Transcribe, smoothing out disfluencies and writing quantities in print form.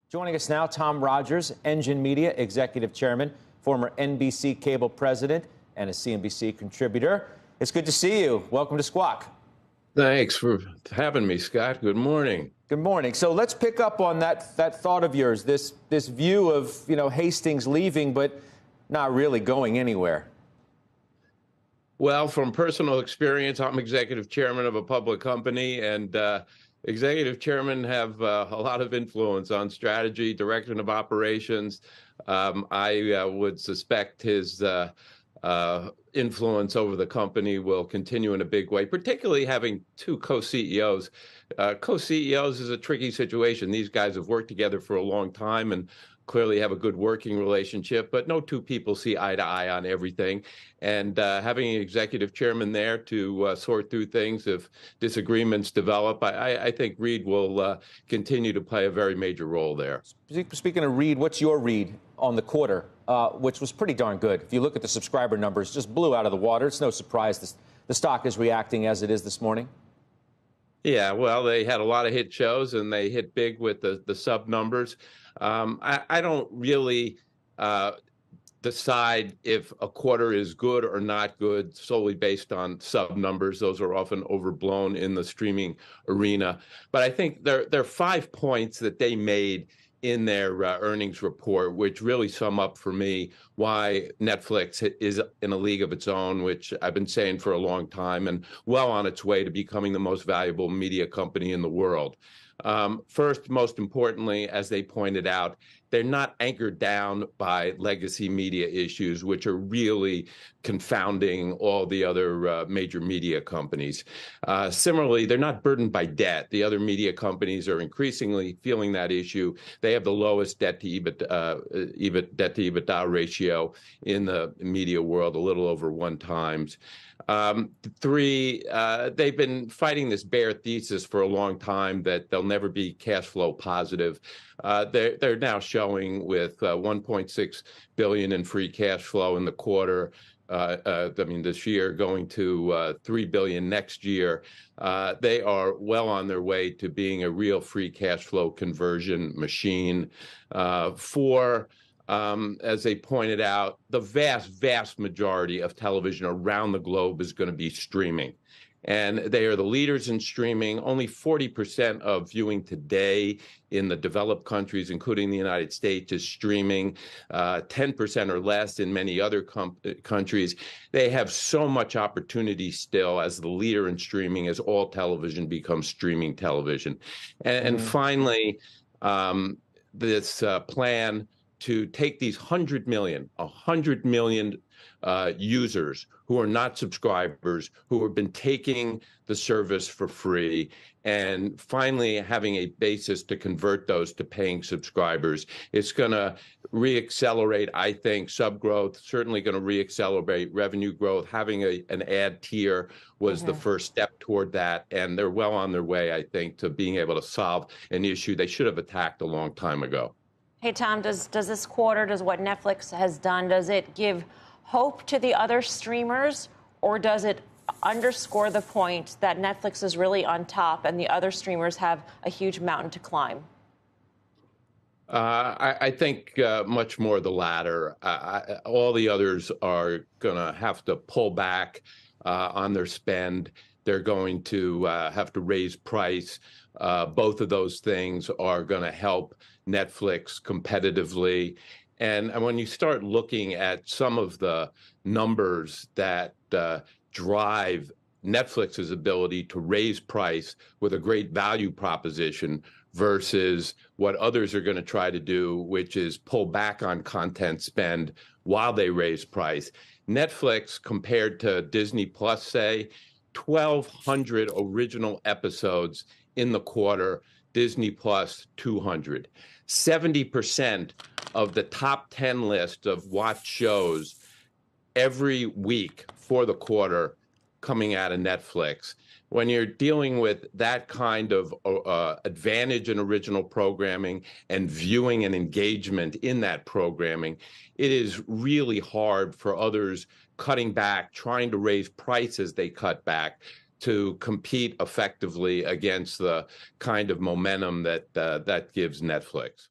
Joining us now, Tom Rogers, Engine Media Executive Chairman, former NBC Cable President, and a CNBC contributor. It's good to see you. Welcome to Squawk. Thanks for having me, Scott. Good morning. Good morning. So let's pick up on that thought of yours, this view of, Hastings leaving, but not really going anywhere. Well, from personal experience, I'm executive chairman of a public company, and executive chairmen have a lot of influence on strategy, direction of operations. I would suspect his influence over the company will continue in a big way, particularly having two co-CEOs. Co-CEOs is a tricky situation. These guys have worked together for a long time and clearly have a good working relationship, but no two people see eye to eye on everything. And having an executive chairman there to sort through things if disagreements develop, I think Reed will continue to play a very major role there. Speaking of Reed, what's your read on the quarter, which was pretty darn good? If you look at the subscriber numbers, just blew out of the water. It's no surprise the stock is reacting as it is this morning. Yeah, well, they had a lot of hit shows, and they hit big with the sub numbers. I don't really decide if a quarter is good or not good solely based on sub numbers. Those are often overblown in the streaming arena. But I think there are 5 points that they made in their earnings report, which really sum up for me why Netflix is in a league of its own, which I've been saying for a long time, and well on its way to becoming the most valuable media company in the world. First, most importantly, as they pointed out, they're not anchored down by legacy media issues, which are really confounding all the other major media companies. Similarly, they're not burdened by debt. The other media companies are increasingly feeling that issue. They have the lowest debt to EBITDA ratio in the media world, a little over 1 times. 3, they've been fighting this bear thesis for a long time that they'll never be cash flow positive. They're now showing with $1.6 billion in free cash flow in the quarter. This year, going to $3 billion next year. They are well on their way to being a real free cash flow conversion machine. 4, as they pointed out, the vast majority of television around the globe is going to be streaming. And they are the leaders in streaming. Only 40% of viewing today in the developed countries, including the United States, is streaming, 10% or less in many other countries. They have so much opportunity still as the leader in streaming as all television becomes streaming television. And finally, this plan to take these 100 million users who are not subscribers, who have been taking the service for free, and finally having a basis to convert those to paying subscribers. It's going to reaccelerate, I think, sub growth, certainly going to reaccelerate revenue growth. Having an ad tier was the first step toward that, and they're well on their way, I think, to being able to solve an issue they should have attacked a long time ago. Hey, Tom, does this quarter, does what Netflix has done, does it give hope to the other streamers, or does it underscore the point that Netflix is really on top and the other streamers have a huge mountain to climb? I think much more the latter. All the others are going to have to pull back on their spend. They're going to have to raise price. Both of those things are going to help Netflix competitively. And when you start looking at some of the numbers that drive Netflix's ability to raise price with a great value proposition versus what others are going to try to do, which is pull back on content spend while they raise price. Netflix, compared to Disney Plus, say, 1,200 original episodes in the quarter, Disney Plus 200. 70% of the top 10 list of watched shows every week for the quarter coming out of Netflix. When you're dealing with that kind of advantage in original programming and viewing and engagement in that programming, it is really hard for others cutting back, trying to raise prices they cut back to compete effectively against the kind of momentum that gives Netflix.